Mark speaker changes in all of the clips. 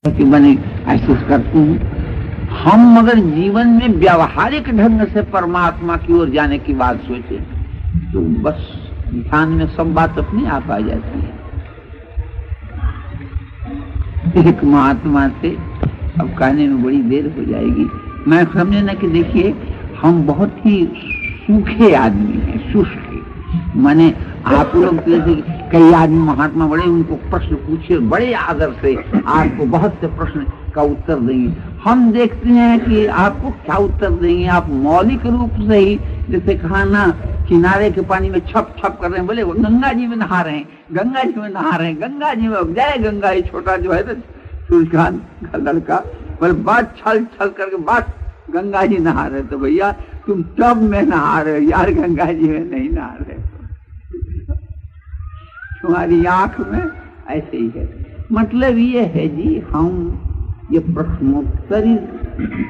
Speaker 1: कि मैंने महसूस करती हूँ। हम अगर जीवन में व्यावहारिक ढंग से परमात्मा की ओर जाने की बात सोचे तो बस ध्यान में सब बात अपने आप आ जाती है। एक महात्मा से अब कहने में बड़ी देर हो जाएगी, मैं समझे ना कि देखिए हम बहुत ही सूखे आदमी हैं, शुष्क। माने आप लोग जैसे कई आदमी महात्मा बड़े, उनको प्रश्न पूछे बड़े आदर से आपको बहुत से प्रश्न का उत्तर देंगे। हम देखते हैं कि आपको क्या उत्तर देंगे, आप मौलिक रूप से ही जैसे कहा ना, किनारे के पानी में छप छप कर रहे हैं, बोले गंगा जी में नहा रहे हैं, गंगा जी में नहा रहे हैं, गंगा जी में जय गंगा। ये छोटा जो है सूर्यकांत का लड़का बोले बात छल छल करके बात गंगा जी नहा रहे, तो भैया तुम टब में नहा रहे हो यार, गंगा जी में नहीं नहा रहे, तुम्हारी आंख में ऐसे ही है। मतलब ये है जी, हम ये प्रश्नोत्तरी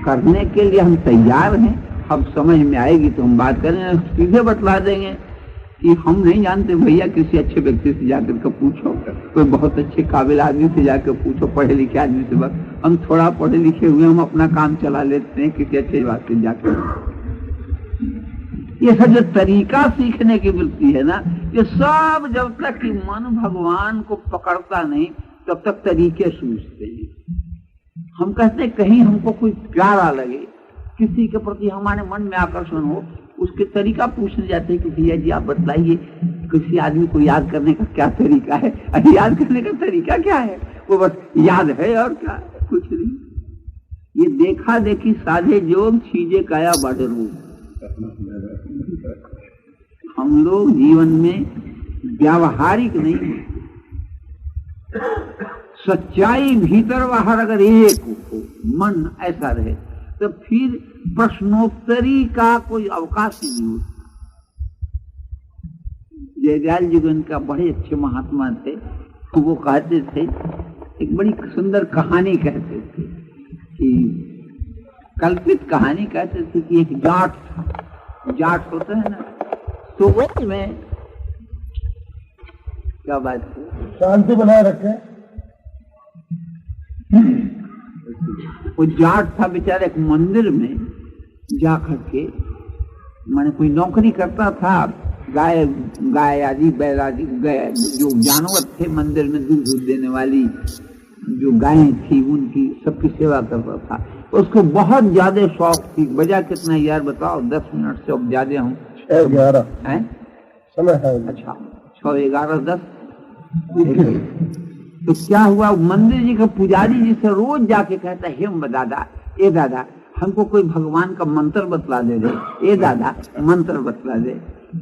Speaker 1: करने के लिए हम तैयार हैं। अब समझ में आएगी तो हम बात करें, सीधे बतला देंगे कि हम नहीं जानते भैया, किसी अच्छे व्यक्ति से जाकर के पूछो, कोई बहुत अच्छे काबिल आदमी से जाकर पूछो, पढ़े लिखे आदमी से। बस हम थोड़ा पढ़े लिखे हुए, हम अपना काम चला लेते हैं, किसी अच्छे बात से जाकर। ये सब जो तरीका सीखने की मिलती है ना, ये सब जब तक कि मन भगवान को पकड़ता नहीं तब तक तरीके सूझते हैं। हम कहते हैं कहीं हमको कोई प्यारा लगे, किसी के प्रति हमारे मन में आकर्षण हो, उसके तरीका पूछने जाते हैं कि भैया जी आप बतलाइए किसी आदमी को याद करने का क्या तरीका है। अरे याद करने का तरीका क्या है, वो बस याद है और क्या, कुछ नहीं। ये देखा देखी साधे जोग चीजें काया बाढ़े रूप। हम लोग जीवन में व्यावहारिक नहीं, सच्चाई भीतर बाहर अगर एक हो, मन ऐसा रहे तो फिर प्रश्नोत्तरी का कोई अवकाश ही नहीं होता। जयदयाल जी उनका बड़े अच्छे महात्मा थे, तो वो कहते थे, एक बड़ी सुंदर कहानी कहते थे कि कल्पित कहानी कहते थे कि एक जाट था, जाट होता है ना, तो उसमें क्या बात है,
Speaker 2: शांति बनाए रखे।
Speaker 1: वो जाट था बेचारा, एक मंदिर में जा करके माने कोई नौकरी करता था, गाय गाय आदि बैल आदि जो जानवर थे मंदिर में दूध देने वाली जो गायें थी, उनकी सबकी सेवा करता था। उसको बहुत ज्यादा शौक थी। बजा कितना यार बताओ, 10 मिनट से अब ज्यादा हूँ,
Speaker 2: 6:11
Speaker 1: है
Speaker 2: समय है।
Speaker 1: अच्छा 6:11 10। तो क्या हुआ, मंदिर जी का पुजारी जी से रोज जाके कहता है, हे दादा, ए दादा हमको कोई भगवान का मंत्र बतला दे रे, ए दादा मंत्र बतला दे।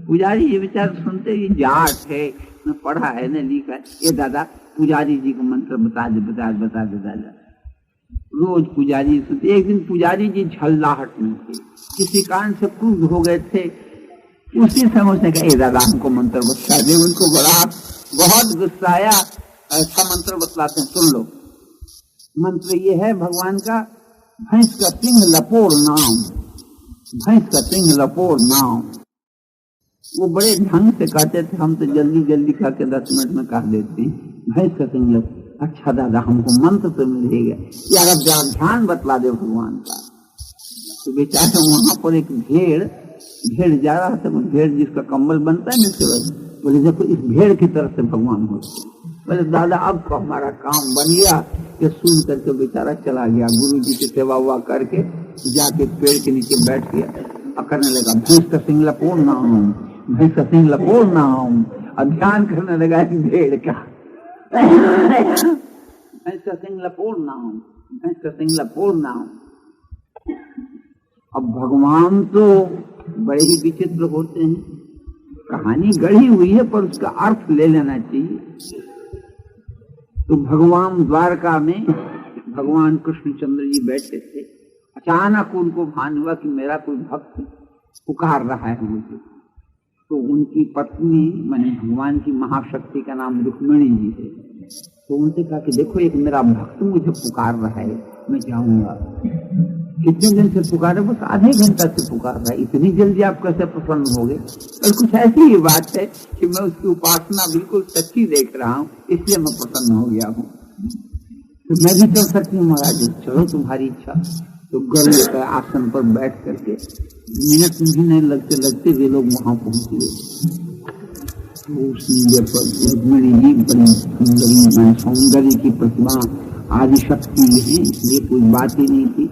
Speaker 1: पुजारी जी बेचारे सुनते, ये जाट है, न पढ़ा है न लिखा है, ए दादा पुजारी जी को मंत्र बता दे बता दे बता दे दादा। रोज पुजारी सुनते। एक दिन पुजारी जी झल्लाहट में थे, किसी कारण से क्रुद्ध हो गए थे। उसी समय उसने कहा, ए दादा हमको मंत्र बतला दे। उनको बड़ा बहुत गुस्सा आया, ऐसा मंत्र बतलाते हैं, सुन लो। मंत्र ये है भगवान का, भैंस का सिंह लपोर नाम, भैंस का सिंह लपोर नाम। वो बड़े ढंग से कहते थे, हम तो जल्दी जल्दी कह के 10 मिनट में कह देते हैं, भैंस का सिंह लपोर। अच्छा दादा हमको मंत्र तो मिलेगा यार, अब जरा ध्यान बतला दे भगवान का। तो बेचारा वहां पर एक भेड़ जा रहा था, भेड़ जिसका कंबल बनता है ना, बोले देखो इस भेड़ की तरफ से भगवान होते। बोले दादा अब तो हमारा काम बन गया। ये सुन करके बेचारा चला गया, गुरु जी की सेवा हुआ करके जाके पेड़ के नीचे बैठ गया और करने लगा, भैंस का सिंह लपोर ना हूं, भैंस का सिंह लपोर ना हूं। और ध्यान करने लगा भेड़ का, भैंस का सिंह लपोर ना हूं, भैंस का सिंह लपोर ना हूं। अब भगवान तो बड़े ही विचित्र होते हैं, कहानी गढ़ी हुई है पर उसका अर्थ ले लेना चाहिए। तो भगवान द्वारका में भगवान कृष्णचंद्र जी बैठे थे। अचानक उनको भान हुआ कि मेरा कोई भक्त पुकार रहा है मुझे। तो उनकी पत्नी माने भगवान की महाशक्ति का नाम रुक्मिणी जी है, तो उनसे कहा कि देखो एक मेरा भक्त मुझे पुकार रहा है, मैं जाऊंगा। कितने दिन से पुकार है, बस आधे घंटा से पुकार रहा है, इतनी जल्दी आप कैसे प्रसन्न हो गए। और कुछ ऐसी ही बात है कि मैं उसकी उपासना बिल्कुल सच्ची देख रहा हूँ, इसलिए मैं प्रसन्न हो गया हूँ। तो मैं भी चल सकती हूँ महाराज, चलो तुम्हारी इच्छा। तो गरुड़ के आसन पर बैठ करके मिनट भी नहीं लगते लगते वे लोग वहां पहुंच गए। तो उस पर रुक्मिणी जी बड़ी सुंदरी, सौंदर्य की प्रतिभा, आदि शक्ति है, इसलिए कोई बात ही नहीं थी।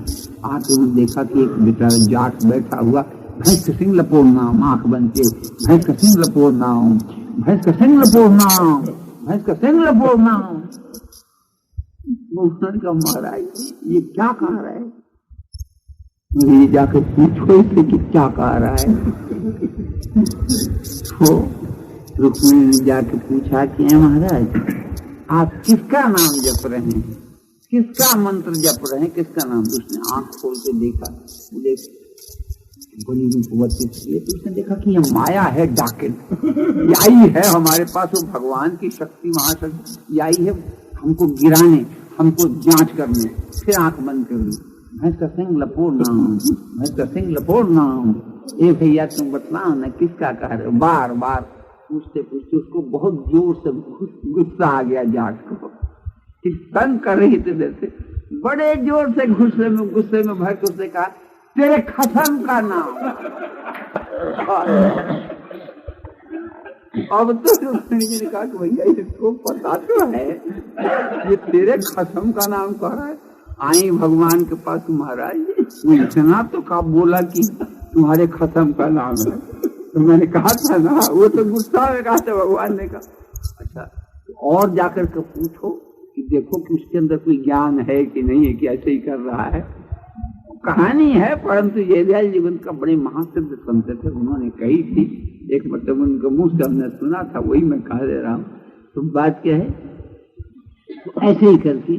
Speaker 1: आके उन्होंने देखा कि एक बेचारा जाट बैठा हुआ, भैंस का सिंह लपोड़ नाम, आंख बंद के भैंस का सिंह लपोड़ नाम, भैंस का सिंह लपोड़ नाम, भैंस का सिंह लपोड़ नाम। उन्होंने कहा महाराज ये क्या कह रहा है? मुझे जाकर पूछो इसे कि क्या कह रहा है। तो रुक्मिणी ने जाके पूछा कि महाराज आप किसका नाम जप रहे हैं, किसका मंत्र जप रहे हैं, किसका नाम? उसने आंख खोल के देखा, बड़ी रूपवती थी, तो उसने देखा कि ये माया है, डाकिन आई है हमारे पास, वो भगवान की शक्ति, महाशक्ति आई है हमको गिराने, हमको जांच करने। फिर आंख बंद कर ली, भैंस का सिंह लपोड़ नाम, भैंस का सिंह लपोड़ नाम। ए भैया तुम बतलाओ न किसका कह रहे हो? बार बार पूछते पूछते उसको बहुत जोर से गुस्सा आ गया जाट को, कि तंग कर रही थी जैसे, बड़े जोर से गुस्से में भर के उसने कहा तेरे खसम का नाम। अब तो रुक्मिणी जी ने कहा कि भैया इसको पता तो है ये तेरे खसम का नाम कह रहा है। आई भगवान के पास महाराज, वो इतना तो का बोला कि तुम्हारे खसम का नाम है, तो मैंने कहा था ना, वो तो गुस्सा में कहा था। भगवान ने कहा अच्छा और जाकर के पूछो कि देखो कि उसके अंदर कोई ज्ञान है कि नहीं है, कि ऐसे ही कर रहा है। कहानी है, परंतु जयदयाल जी उनका बड़े महासिद्ध संत थे, उन्होंने कही थी, एक मतलब उनके मुंह से हमने सुना था, वही मैं कह दे रहा हूँ। तो बात क्या है, तो ऐसे ही करती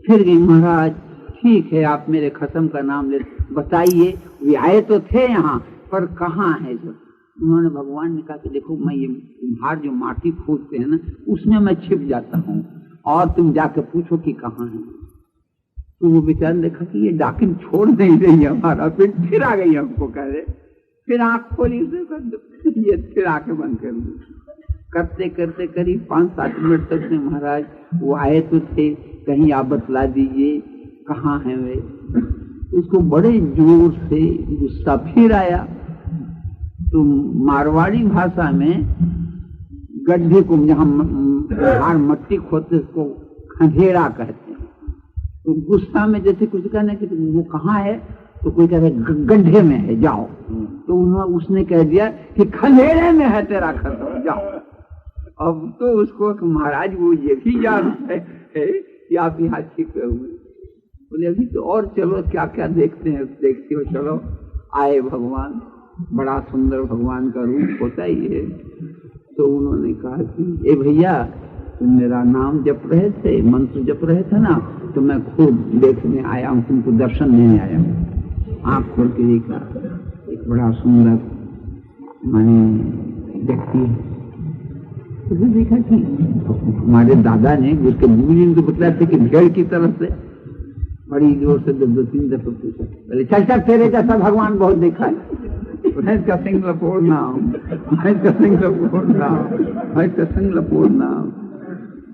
Speaker 1: फिर गई। महाराज ठीक है आप मेरे खसम का नाम ले बताइए, वे आए तो थे यहाँ पर कहाँ है? जो उन्होंने भगवान ने कहा कि देखो मैं ये तुम्हार जो माटी खोदते हैं ना उसमें मैं छिप जाता हूँ, और तुम जाके पूछो कि कहाँ है। तो वो बेचारे ने देखा कि ये डाकिन छोड़ नहीं रही हमारा, फिर आ गई हमको कह रहे, फिर आंख खोली ये फिर आंखें बंद कर दी। करते करते करीब 5-7 मिनट तक में महाराज वो आए तो थे, कहीं आप बतला दीजिए कहाँ है वे। उसको बड़े जोर से गुस्सा फिर आया। तो मारवाड़ी भाषा में गड्ढे को जहाँ मट्टी खोदते उसको खंडेरा कहते हैं। तो गुस्सा में जैसे कुछ कहने कि वो कहाँ है, तो कोई कह रहा गड्ढे में है जाओ, तो उसने कह दिया कि खंडेरे में है तेरा खसम जाओ। अब तो उसको महाराज वो ये भी जान है कि आप यहाँ छिपे हुए। बोले अभी तो और चलो क्या क्या देखते हैं, देखते हो चलो। आए भगवान, बड़ा सुंदर भगवान का रूप होता ही है। तो उन्होंने कहा कि ए भैया तुम मेरा नाम जप रहे थे, मंत्र जप रहे थे ना, तो मैं खुद देखने आया हूँ, तुमको दर्शन देने आया हूँ। आँख खोल के देखा, एक बड़ा सुंदर माने व्यक्ति है। तो देखा कि हमारे दादा ने उसके गुरु जी ने बतलाया थे कि भेड़ की तरफ से बड़ी जोर से 2-3 दफे पूछा, बोले चल चल तेरे जैसा भगवान बहुत देखा है। भैंस का सिंह लपोड़ नाम, भैंस का सिंह लपोड़ नाम, भैंस का सिंह लपोड़ नाम।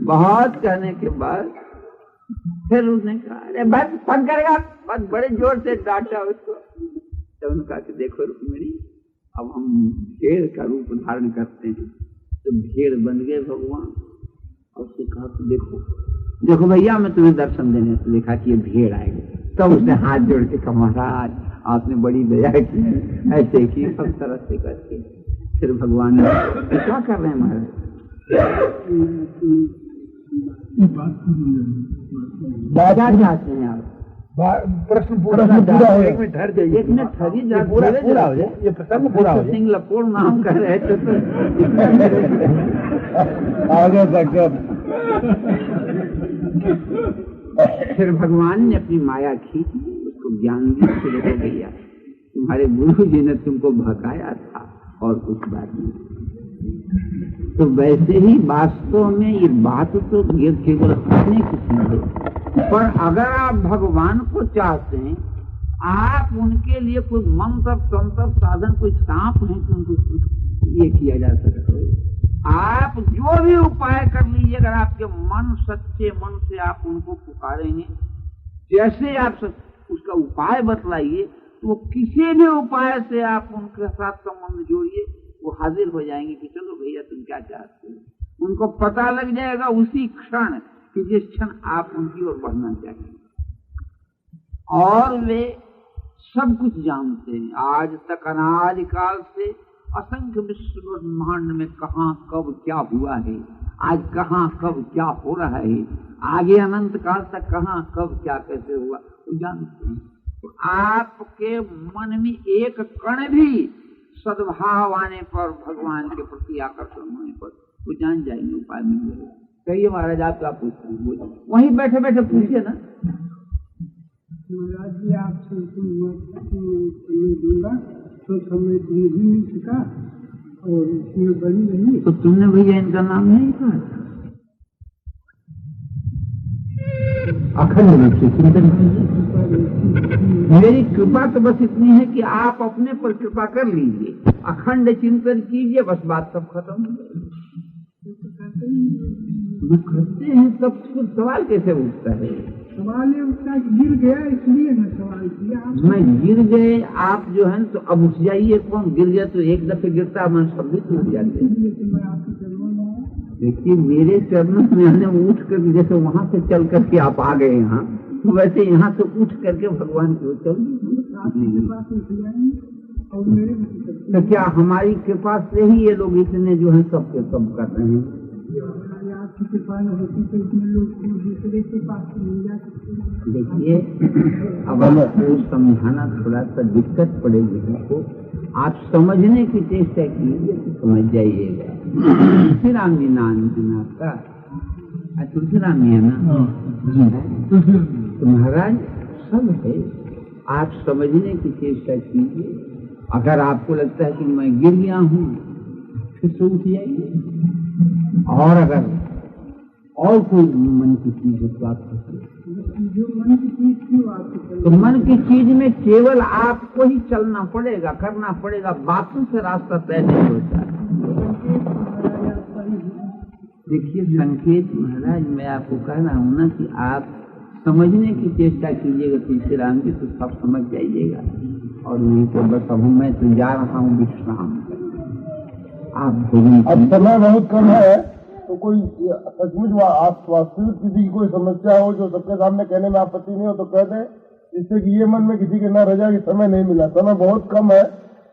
Speaker 1: बहुत कहने के बाद फिर उसने कहा अरे बस बंद करेगा, बस बड़े जोर से डांटा उसको। तो उन्होंने कहा कि देखो रुक्मिणी अब हम भेड़ का रूप धारण करते हैं। तो भेड़ बन गए भगवान। और उसने कहा कि देखो देखो भैया मैं तुम्हें दर्शन देने। तो देखा कि ये भेड़ आएगी। तब उसने हाथ जोड़ के कहा महाराज आपने बड़ी दया की, ऐसे की सब तरह से करके। फिर भगवान ने क्या कर रहे हैं महाराज? क्या चाहते हैं आप?
Speaker 2: प्रश्न पूरा हो जाए, एक मिनट ठहर जाइए,
Speaker 1: एक मिनट ठहरिए,
Speaker 2: पूरा हो जाए, ये प्रसंग पूरा हो जाए।
Speaker 1: सिंह लपोड़ नाम कर रहे थे तो
Speaker 2: आगे तक
Speaker 1: फिर भगवान ने अपनी माया खींची, उसको ज्ञान दिया कि देखो भैया तुम्हारे गुरु जी ने तुमको भगाया था और कुछ बात नहीं। तो वैसे ही वास्तव में ये बात तो ये केवल अपने किसी है, पर अगर आप भगवान को चाहते हैं, आप उनके लिए कोई मंत्र तंत्र साधन कोई सांप है कि उनको ये किया जा सकता है। आप जो भी उपाय कर लीजिए, अगर आपके मन सच्चे मन से आप उनको पुकारेंगे, जैसे आप उसका उपाय बतलाइए, तो वो किसी भी उपाय से आप उनके साथ संबंध जोड़िए, वो हाजिर हो जाएंगे कि चलो भैया तुम क्या चाहते हो। उनको पता लग जाएगा उसी क्षण कि जिस क्षण आप उनकी ओर बढ़ना चाहिए, और वे सब कुछ जानते हैं। आज तक अनादि काल से असंख्य विश्व ब्रह्मांड में कहाँ कब क्या हुआ है, आज कहाँ कब क्या हो रहा है, आगे अनंत काल तक कहाँ कब क्या कैसे हुआ, वो जानते हैं। तो आपके मन में एक कण भी सद्भाव आने पर, भगवान के प्रति आकर्षण होने पर, वो जान जाएंगे, उपाय मिल जाएगा। कहिए महाराज आप क्या पूछते हैं, वहीं बैठे बैठे पूछिए ना।
Speaker 2: महाराज जी आपसे समय दूंगा तो समय भी नहीं सका और इसमें बनी रही।
Speaker 1: तो तुमने भैया इनका नाम नहीं कहा? अखंड रूप से चिंतन कीजिए। मेरी कृपा तो बस इतनी है कि आप अपने पर कृपा कर लीजिए, अखंड चिंतन कीजिए, बस बात सब खत्म हो जाएगी। करते हैं तब फिर सवाल कैसे उठता है?
Speaker 2: सवाल ये उठता गिर गया इसलिए मैं सवाल किया।
Speaker 1: मैं गिर गए आप जो है तो अब उठ जाइए। कौन गिर गया तो एक दफे गिरता मन सब उठ जाते। देखिए मेरे चरणों में हमने उठ कर, जैसे वहां से चल करके आप आ गए यहाँ, वैसे यहाँ से उठ करके भगवान की ओर चल। तो क्या हमारी कृपा से ही ये लोग इतने जो है सबके सब कर रहे हैं? देखिए अब आपको समझाना थोड़ा सा दिक्कत पड़ेगी हमको, आप समझने की चेष्टा कीजिए तो समझ जाइएगा। तुलसीराम जी नाम है आपका, तुलसीराम जी है ना? तो महाराज सब है, आप समझने की चेष्टा कीजिए। अगर आपको लगता है कि मैं गिर गया हूँ फिर से उठ जाइए, और अगर और कोई मन की चीज तो आप तो मन की चीज में केवल आपको ही चलना पड़ेगा, करना पड़ेगा, बातों से रास्ता तय नहीं होता। देखिए संकेत महाराज मैं आपको कह रहा हूँ ना कि आप समझने की चेष्टा कीजिएगा तुलसीराम जी, तो सब समझ जाइएगा। और नहीं तो बस अब मैं तो जा रहा हूँ विश्राम। आप
Speaker 3: अब समय बहुत कम है, तो कोई सचमुच आप वास्तविक किसी की कोई समस्या हो जो सबके सामने कहने में आपत्ति नहीं हो तो कह दें, जिससे कि ये मन में किसी के न रह जाए कि समय नहीं मिला। समय बहुत कम है,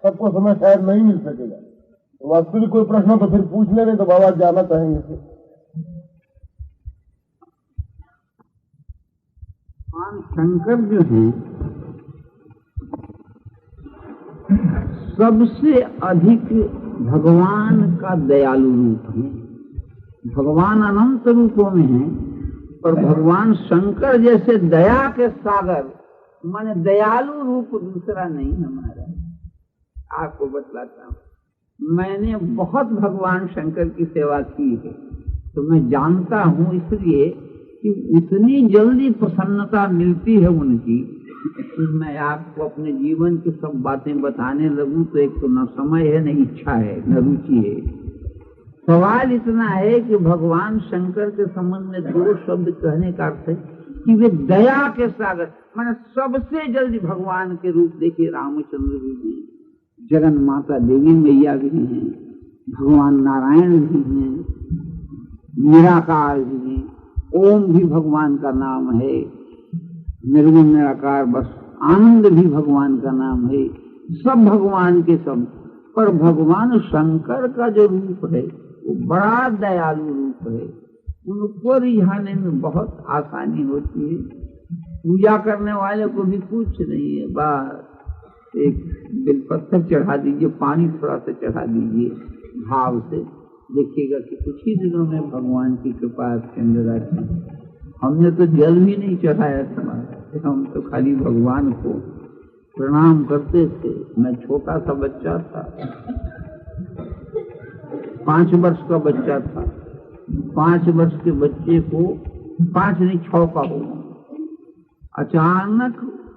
Speaker 3: सबको समय शायद नहीं मिल सकेगा। तो वास्तविक कोई प्रश्न हो तो फिर पूछ लेने, तो बाबा जाना चाहेंगे फिर।
Speaker 1: शंकर जो है सबसे अधिक भगवान का दयालु रूप है। भगवान अनंत रूपों में है, पर भगवान शंकर जैसे दया के सागर माने दयालु रूप दूसरा नहीं हमारा। आपको बतलाता हूँ, मैंने बहुत भगवान शंकर की सेवा की है, तो मैं जानता हूँ इसलिए कि इतनी जल्दी प्रसन्नता मिलती है उनकी। मैं आपको अपने जीवन की सब बातें बताने लगूं तो एक तो न समय है, न इच्छा है, न रुचि है। सवाल इतना है कि भगवान शंकर के संबंध में दो शब्द कहने का अर्थ है कि वे दया के सागर, माने सबसे जल्दी भगवान के रूप देखिए रामचंद्र भी हैं, जगन माता देवी मैया भी हैं, भगवान नारायण भी हैं, निराकार भी हैं, ओम भी भगवान का नाम है, निर्गुण निराकार बस आनंद भी भगवान का नाम है, सब भगवान के सब। पर भगवान शंकर का जो रूप है वो बड़ा दयालु रूप है, उनको रिझाने में बहुत आसानी होती है। पूजा करने वाले को भी कुछ नहीं है, बस एक बेलपत्थर चढ़ा दीजिए, पानी थोड़ा सा चढ़ा दीजिए भाव से, देखिएगा कि कुछ ही दिनों में भगवान की कृपा आपके अंदर आती है। हमने तो जल भी नहीं चढ़ाया तुम्हारा, हम तो खाली भगवान को प्रणाम करते थे। मैं छोटा सा बच्चा था, 5 वर्ष का बच्चा था। 5 वर्ष के बच्चे को 5 नहीं 6 का हो, अचानक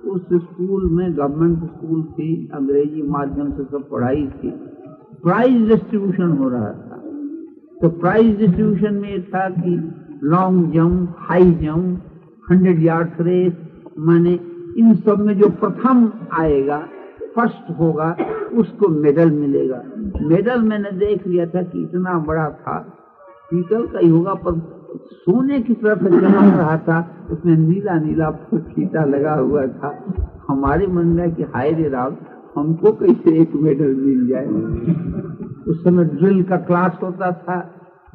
Speaker 1: उस स्कूल में, गवर्नमेंट स्कूल थी, अंग्रेजी माध्यम से सब पढ़ाई थी, प्राइज डिस्ट्रीब्यूशन हो रहा था। तो प्राइज डिस्ट्रीब्यूशन में था कि long jump, high jump, 100 yard race, माने इन सब में जो प्रथम आएगा, फर्स्ट होगा, उसको मेडल मिलेगा। मेडल मैंने देख लिया था कि इतना बड़ा था, पीतल का ही होगा पर सोने की तरफ चमक रहा था, उसमें नीला नीला फीता लगा हुआ था। हमारे मन में कि हाय रे राम, हमको कैसे एक मेडल मिल जाए। उस समय ड्रिल का क्लास होता था,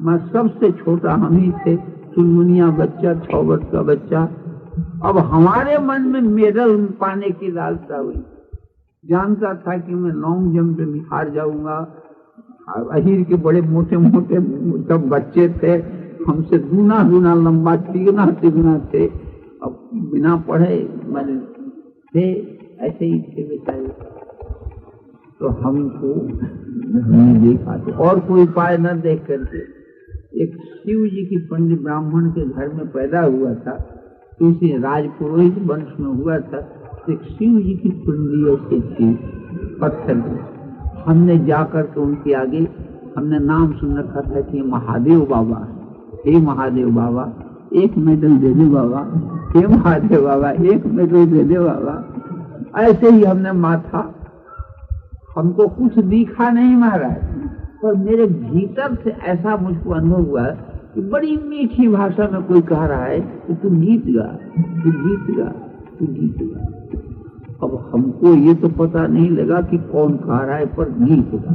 Speaker 1: मैं सबसे छोटा हम ही थे, चुनमुनिया बच्चा, 6 वर्ष का बच्चा। अब हमारे मन में मेडल पाने की लालसा हुई। जानता था कि मैं लॉन्ग जंप में हार जाऊंगा। अहीर के बड़े मोटे मोटे सब बच्चे थे, हमसे दूना दूना लंबा, तिगुना तिगुना थे। अब बिना पढ़े मैंने थे, ऐसे ही थे बेचारे, तो हमको नहीं देखा थे। और कोई उपाय न देख करके एक शिव जी की पंडित ब्राह्मण के घर में पैदा हुआ था, तो इसे राजपुरोहित वंश में हुआ था। एक शिव जी की कुंडी ऐसी थी पत्थर की, हमने जाकर के उनके आगे हमने नाम सुन रखा था कि महादेव बाबा, हे महादेव बाबा 1 मेडल दे दे बाबा, हे महादेव बाबा 1 मेडल दे दे बाबा। ऐसे ही हमने माथा, हमको कुछ दिखा नहीं महाराज, पर मेरे भीतर से ऐसा मुझको अनुभव हुआ कि बड़ी मीठी भाषा में कोई कह रहा है कि तू गीत गा, तू गीत गा, तू गीत गा। अब हमको ये तो पता नहीं लगा कि कौन कह रहा है, पर गीत गा।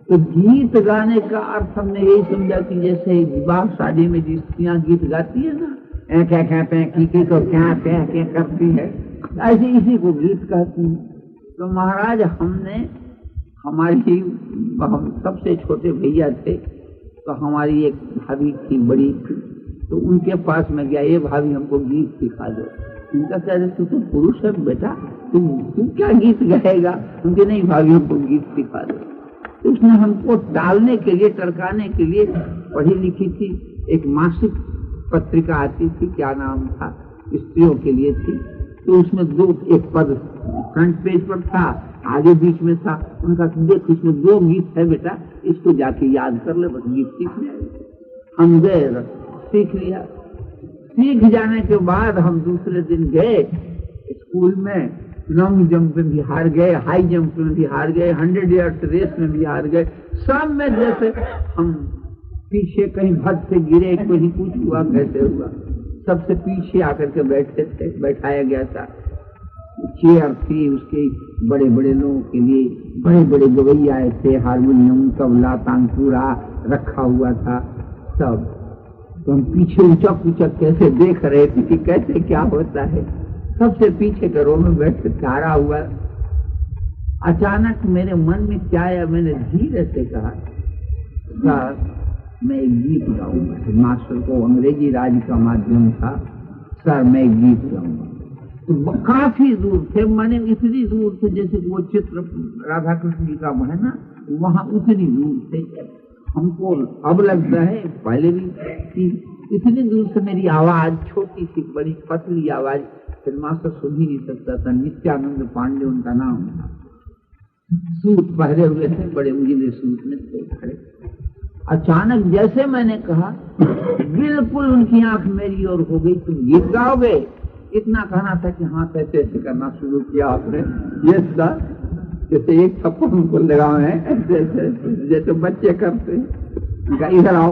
Speaker 1: तो गीत गाने का अर्थ हमने यही समझा कि जैसे विवाह शादी में जिसकियां गीत गाती है ना, क्या कहते हैं की तो क्या करती है, ऐसे इसी को गीत कहती है। तो महाराज हम सबसे छोटे भैया थे, तो हमारी एक भाभी थी, बड़ी थी, तो उनके पास में गया, ये भाभी हमको गीत सिखा दो। उनका कह रहे तू तो पुरुष है बेटा, तू क्या गीत गाएगा? उनके नहीं भाभी हमको गीत सिखा दो। तो उसने हमको डालने के लिए, टरकाने के लिए, पढ़ी लिखी थी एक मासिक पत्रिका आती थी, क्या नाम था, स्त्रियों के लिए थी। तो उसमें एक पद फ्रंट पेज पर था, आगे बीच में था। उनका देख इसमें 2 गीत है बेटा, इसको जाके याद कर ले, बस गीत सीखने आए। हम गए, सीख लिया। सीख जाने के बाद हम दूसरे दिन गए स्कूल में, लॉन्ग जंप में भी हार गए, हाई जंप में भी हार गए, 100 यार्ड रेस में भी हार गए। सब में जैसे हम पीछे कहीं भट से गिरे, कहीं कुछ हुआ, कैसे हुआ, सबसे पीछे आकर के बैठे थे, बैठाया गया था। चेयर थी उसके, बड़े बड़े लोगों के लिए, बड़े बड़े गवैया आए थे, हारमोनियम, तबला, तानपुरा रखा हुआ था सब। तो हम पीछे उचक उचक कैसे देख रहे थे कि कैसे क्या होता है। सबसे पीछे के रो में बैठ के चारा हुआ। अचानक मेरे मन में क्या आया, मैंने धीरे से कहा, सर मैं एक गीत गाऊंगा। मास्टर को अंग्रेजी राज का माध्यम था, सर मैं एक गीत गाऊंगा। तो काफी दूर थे, मैंने इतनी दूर थे जैसे वो चित्र राधा कृष्ण जी का है ना, वहां उतनी दूर थे। हमको अब लगता है, पहले भी कि इतनी दूर से मेरी आवाज, छोटी सी बड़ी पतली आवाज, फिर मास्टर सुन ही नहीं सकता था। नित्यानंद पांडे उनका नाम था, सूट पहरे हुए थे, बड़े उजले सूट में थे खड़े। अचानक जैसे मैंने कहा, बिल्कुल उनकी आंख मेरी ओर हो गई, तुम गीत गाओगे? इतना कहना था कि हाथ ऐसे ऐसे करना शुरू किया आपने, ये सर, जैसे एक थप्पड़ उनको लगाए हैं, ऐसे ऐसे जैसे बच्चे करते हैं। इधर आओ।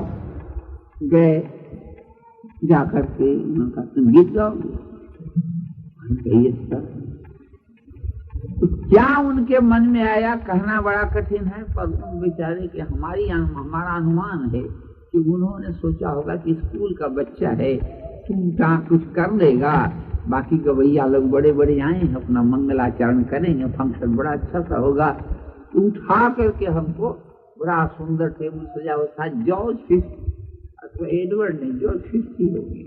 Speaker 1: गए, जाकर के उनका तुम गीत गाओगे? सर, तो क्या उनके मन में आया कहना बड़ा कठिन है, पर उन बेचारे के हमारा अनुमान है कि उन्होंने सोचा होगा कि स्कूल का बच्चा है, तुम क्या कुछ कर लेगा, बाकी गवैया लोग बड़े बड़े आए हैं, अपना मंगलाचरण करेंगे, फंक्शन बड़ा अच्छा सा होगा। तो उठा करके हमको बड़ा सुंदर टेबल सजा हुआ था, जॉर्ज 50, एडवर्ड नहीं, जॉर्ज 50 होगी,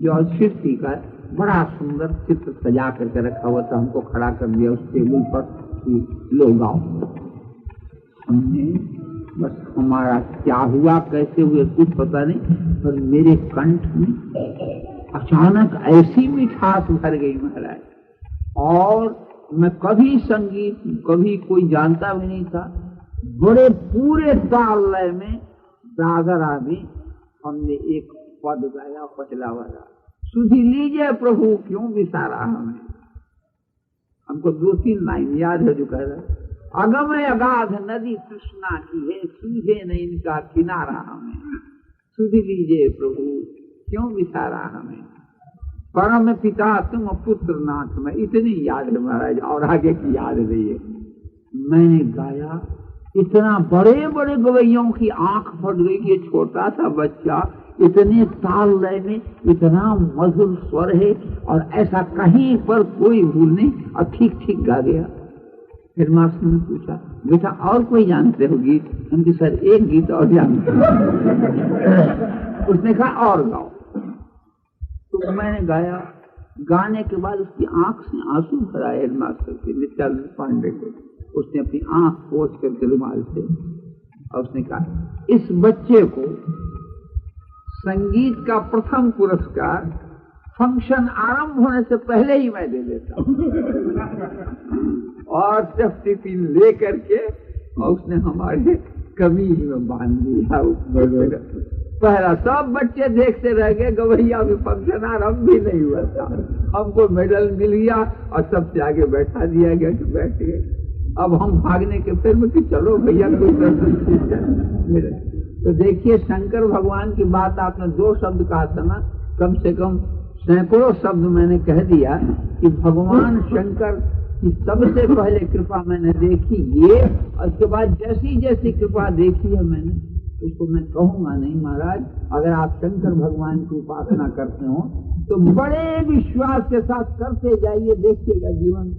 Speaker 1: जॉर्ज 50 का बड़ा सुंदर चित्र सजा करके रखा हुआ था। हमको खड़ा कर दिया उस टेबल पर कि लो गाओ। हमने बस, हमारा क्या हुआ, कैसे हुए कुछ पता नहीं, पर मेरे कंठ में अचानक ऐसी मिठास भर गई महाराज। और मैं कभी संगीत कभी कोई जानता भी नहीं था, बड़े पूरे ताल लय में दादरा में हमने एक पद गाया पचला वाला, सुधी लीजिए प्रभु क्यों विसारा हमें। हमको 2-3 लाइन याद है जो कह रहा, अगम अगाध नदी कृष्णा की है, सूझे न इनका किनारा हमें, सुधी लीजिए प्रभु क्यों विसारा हमें, परम पिता तुम पुत्र नाथ में। इतनी याद है महाराज, और आगे की याद नहीं है। मैंने गाया, इतना बड़े बड़े गवैयों की आंख फट गई कि ये छोटा सा बच्चा इतने ताल लय में इतना मधुर स्वर है और ऐसा कहीं पर कोई भूल नहीं, और ठीक ठीक गा गया। फिर मास्टर ने पूछा, बेटा और कोई जानते हो गीत? हम कि सर एक गीत और जानते हो। उसने कहा और गाओ। तो मैंने गाया, गाने के बाद उसकी आंख से आंसू भरा हेडमास्टर के नित्यानंद पांडे को। उसने अपनी आंख पोंछ करके रुमाल से, और उसने कहा इस बच्चे को संगीत का प्रथम पुरस्कार फंक्शन आरंभ होने से पहले ही मैं दे देता हूँ। और जब टिफिन ले करके और उसने हमारे कमीज में बांध दिया। पहला सब बच्चे देखते रह गए, गवैया में फंक्शन आरंभ भी नहीं हुआ था। हमको मेडल मिल गया और सबसे आगे बैठा दिया गया कि बैठ गए। अब हम भागने के फिर में कि चलो भैया कोई मिले। तो देखिए शंकर भगवान की बात आपने 2 शब्द कहा था ना, कम से कम सैकड़ों शब्द मैंने कह दिया कि भगवान शंकर की सबसे पहले कृपा मैंने देखी ये, और उसके बाद जैसी जैसी कृपा देखी है मैंने, उसको मैं कहूंगा नहीं महाराज। अगर आप शंकर भगवान की उपासना करते हो तो बड़े विश्वास के साथ करते जाइए, देखिएगा जीवन